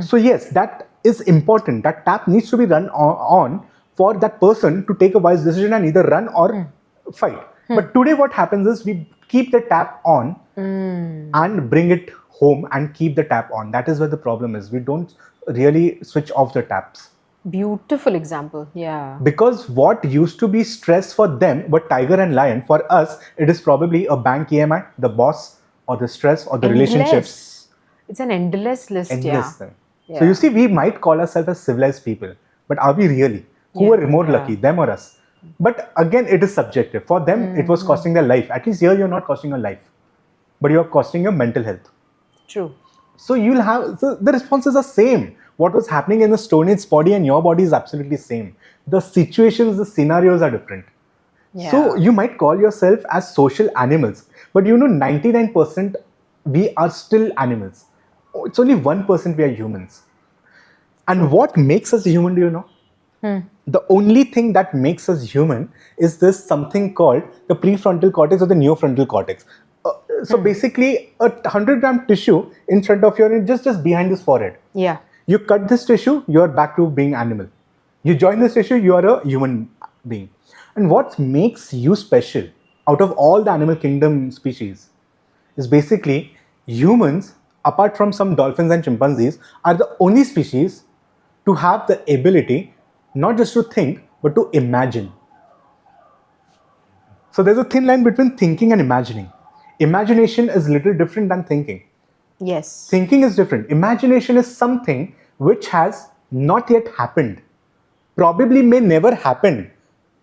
Speaker 1: So yes, that is important. That tap needs to be run on for that person to take a wise decision and either run or fight. But today what happens is we keep the tap on and bring it home and keep the tap on. That is where the problem is. We don't really switch off the taps.
Speaker 2: Beautiful example, yeah.
Speaker 1: Because what used to be stress for them, but tiger and lion, for us, it is probably a bank EMI, the boss, or the stress, or the relationships.
Speaker 2: It's an endless list,
Speaker 1: Endless
Speaker 2: yeah.
Speaker 1: thing. So you see, we might call ourselves as civilized people, but are we really? Who
Speaker 2: Yeah,
Speaker 1: are more
Speaker 2: yeah.
Speaker 1: lucky, them or us? But again, it is subjective. For them, it was costing their life. At least here, you're not costing your life, but you're costing your mental health.
Speaker 2: True.
Speaker 1: So you'll have, so the responses are same. What was happening in the Stone Age body and your body is absolutely same. The situations, the scenarios are different.
Speaker 2: Yeah.
Speaker 1: So you might call yourself as social animals, but 99% we are still animals. It's only 1% we are humans. And what makes us human, do you know? The only thing that makes us human is this something called the prefrontal cortex or the neofrontal cortex. So basically, a 100-gram tissue in front of your, just behind this forehead.
Speaker 2: Yeah.
Speaker 1: You cut this tissue, you are back to being animal. You join this tissue, you are a human being. And what makes you special out of all the animal kingdom species is basically humans, apart from some dolphins and chimpanzees, are the only species to have the ability not just to think, but to imagine. So there's a thin line between thinking and imagining. Imagination is little different than thinking.
Speaker 2: Yes.
Speaker 1: Thinking is different. Imagination is something which has not yet happened. Probably may never happen.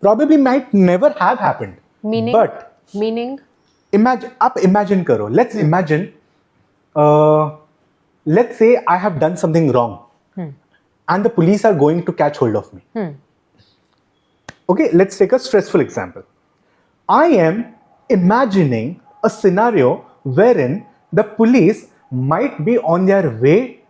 Speaker 1: Probably might never have happened.
Speaker 2: Meaning?
Speaker 1: But
Speaker 2: Meaning?
Speaker 1: imagine karo. Let's imagine, let's say I have done something wrong and the police are going to catch hold of me. Okay, let's take a stressful example. I am imagining a scenario wherein the police might be on their way,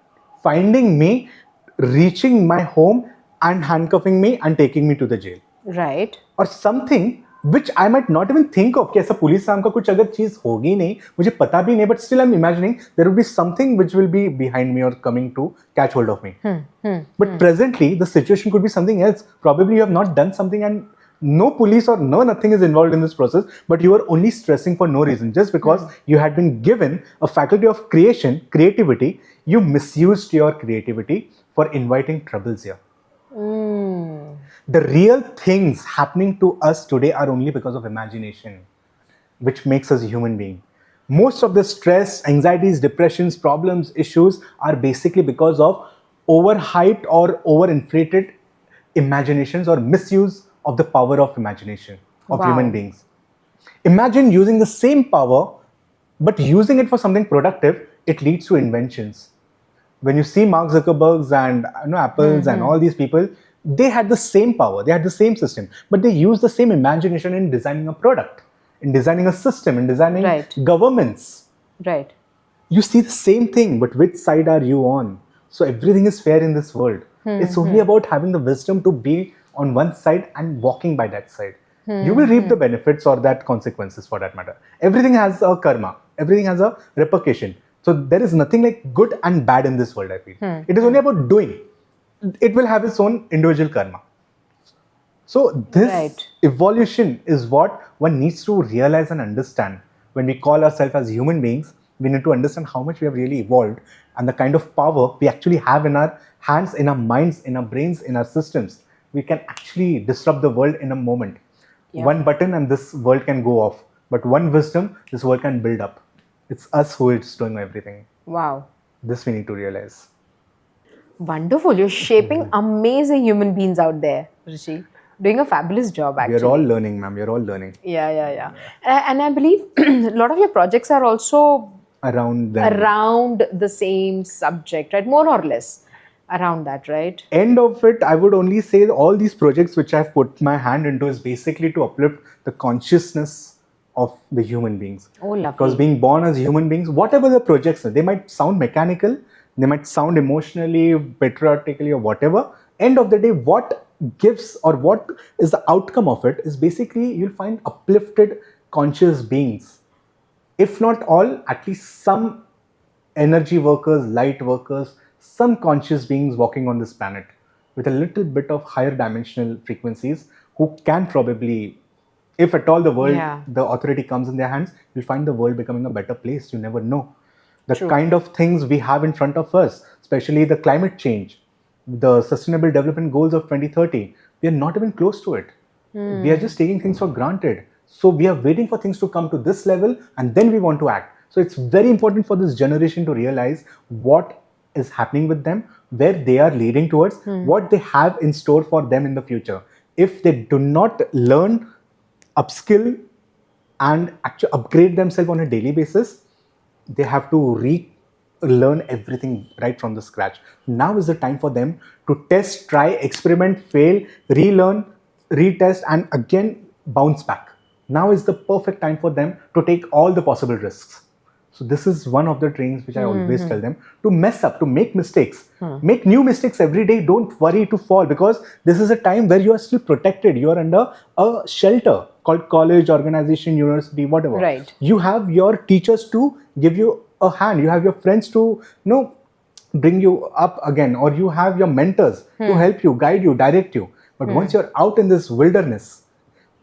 Speaker 1: finding me, reaching my home and handcuffing me and taking me to the jail.
Speaker 2: Right.
Speaker 1: Or something which I might not even think of, कि ऐसा police से हमका कुछ अगर चीज होगी नहीं, मुझे पता भी नहीं, but still I'm imagining there will be something which will be behind me or coming to catch hold of me. But presently the situation could be something else. Probably you have not done something and No police or no nothing is involved in this process, but you are only stressing for no reason. Just because you had been given a faculty of creation, creativity, you misused your creativity for inviting troubles here. The real things happening to us today are only because of imagination, which makes us a human being. Most of the stress, anxieties, depressions, problems, issues are basically because of overhyped or overinflated imaginations or misuse of the power of imagination of human beings. Imagine using the same power, but using it for something productive, it leads to inventions. When you see Mark Zuckerberg's and Apple's and all these people, they had the same power, they had the same system, but they used the same imagination in designing a product, in designing a system, in designing governments.
Speaker 2: Right.
Speaker 1: You see the same thing, but which side are you on? So everything is fair in this world. It's only about having the wisdom to be on one side and walking by that side. You will reap the benefits or that consequences for that matter. Everything has a karma. Everything has a repercussion. So there is nothing like good and bad in this world, I feel. It is only about doing. It will have its own individual karma. So this evolution is what one needs to realize and understand. When we call ourselves as human beings, we need to understand how much we have really evolved and the kind of power we actually have in our hands, in our minds, in our brains, in our systems. We can actually disrupt the world in a moment. One button and this world can go off. But one wisdom, this world can build up. It's us who is doing everything.
Speaker 2: Wow.
Speaker 1: This we need to realize.
Speaker 2: Wonderful. You're shaping amazing human beings out there, Rishi. Doing a fabulous job, actually.
Speaker 1: We're all learning, ma'am. We're all learning.
Speaker 2: Yeah. And I believe a lot of your projects are also
Speaker 1: around
Speaker 2: the same subject, right? More or less around that, right?
Speaker 1: End of it, I would only say all these projects which I've put my hand into is basically to uplift the consciousness of the human beings.
Speaker 2: Oh, lovely.
Speaker 1: Because being born as human beings, whatever the projects are, they might sound mechanical, they might sound emotionally, patriotically or whatever. End of the day, what gives or what is the outcome of it is basically you'll find uplifted conscious beings. If not all, at least some energy workers, light workers, some conscious beings walking on this planet with a little bit of higher dimensional frequencies who can probably, if at all the world, the authority comes in their hands, you'll find the world becoming a better place. You never know. The kind of things we have in front of us, especially the climate change, the sustainable development goals of 2030, we are not even close to it. We are just taking things for granted. So we are waiting for things to come to this level and then we want to act. So it's very important for this generation to realize what is happening with them, where they are leading towards, what they have in store for them in the future. If they do not learn, upskill and actually upgrade themselves on a daily basis, they have to relearn everything right from the scratch. Now is the time for them to test, try, experiment, fail, relearn, retest and again bounce back. Now is the perfect time for them to take all the possible risks. So this is one of the trainings which I always tell them, to mess up, to make mistakes. Make new mistakes every day. Don't worry to fall, because this is a time where you are still protected. You are under a shelter called college, organization, university, whatever.
Speaker 2: Right.
Speaker 1: You have your teachers to give you a hand. You have your friends to bring you up again, or you have your mentors to help you, guide you, direct you. But once you're out in this wilderness,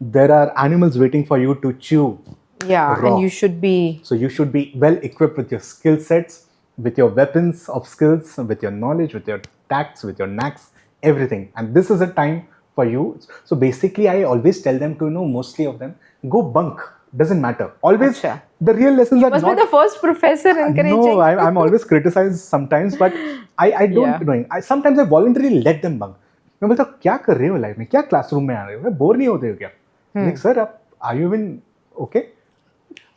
Speaker 1: there are animals waiting for you to chew. Raw.
Speaker 2: And you should be...
Speaker 1: So you should be well equipped with your skill sets, with your weapons of skills, with your knowledge, with your tacts, with your knacks, everything. And this is a time for you. So basically, I always tell them to, mostly of them, go bunk. Doesn't matter. Always, the real lessons are
Speaker 2: not... You must be the first professor encouraging.
Speaker 1: No, I'm always criticized sometimes, but I don't know. Sometimes I voluntarily let them bunk. मैं बोलता क्या कर रहे हो life में, क्या classroom में आ रहे हो, बोर नहीं होते हो क्या? Like, sir, are you even okay?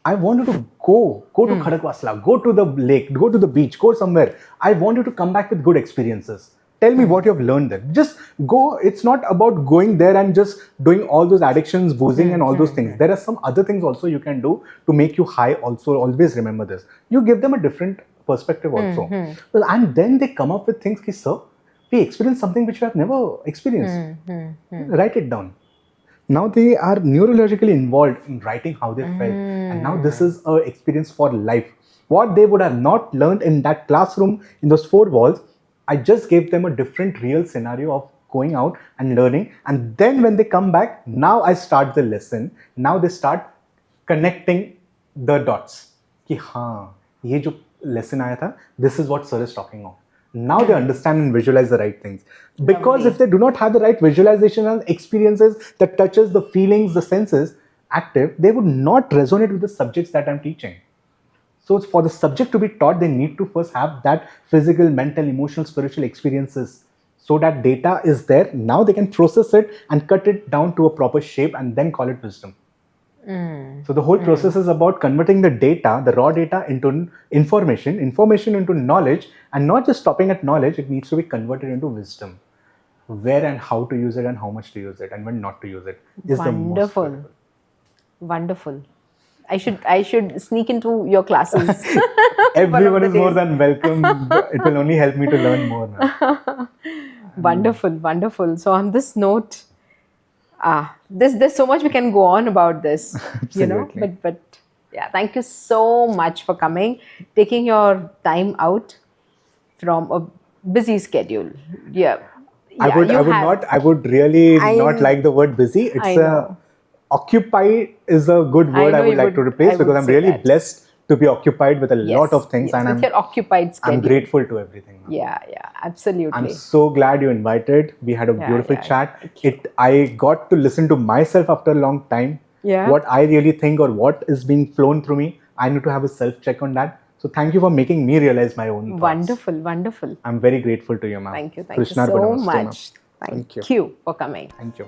Speaker 1: I want you to go to Khadagwasla, go to the lake, go to the beach, go somewhere. I want you to come back with good experiences. Tell me what you have learned there. Just go. It's not about going there and just doing all those addictions, boozing and all those things. There are some other things also you can do to make you high also. Always remember this. You give them a different perspective also. And then they come up with things, ki, sir, we experienced something which we have never experienced. Write it down. Now they are neurologically involved in writing how they felt. And now this is an experience for life. What they would have not learned in that classroom, in those four walls, I just gave them a different real scenario of going out and learning. And then when they come back, now I start the lesson. Now they start connecting the dots. कि हाँ, ये जो lesson आया था, this is what sir is talking of. Now they understand and visualize the right things. Because if they do not have the right visualization and experiences that touches the feelings, the senses active, they would not resonate with the subjects that I'm teaching. So for the subject to be taught, they need to first have that physical, mental, emotional, spiritual experiences. So that data is there. Now they can process it and cut it down to a proper shape and then call it wisdom. So the whole process is about converting the data, the raw data, into information into knowledge, and not just stopping at knowledge. It needs to be converted into wisdom. Where and how to use it, and how much to use it, and when not to use it is the most critical.
Speaker 2: Wonderful. I should sneak into your classes.
Speaker 1: Everyone is more than welcome. It will only help me to learn more now.
Speaker 2: Wonderful. So on this note, there's so much we can go on about this,
Speaker 1: Absolutely.
Speaker 2: but yeah, thank you so much for coming, taking your time out from a busy schedule.
Speaker 1: I would really not like the word busy. It's occupied is a good word I would like to replace, because I'm really blessed to be occupied with a lot of things, and
Speaker 2: with your occupied schedule.
Speaker 1: I'm grateful to everything.
Speaker 2: Yeah, absolutely.
Speaker 1: I'm so glad you invited. We had a beautiful chat. I got to listen to myself after a long time.
Speaker 2: Yeah.
Speaker 1: What I really think or what is being flown through me, I need to have a self-check on that. So thank you for making me realize my own thoughts.
Speaker 2: Wonderful.
Speaker 1: I'm very grateful to you, ma'am.
Speaker 2: Thank you so much. Thank you for coming.
Speaker 1: Thank you.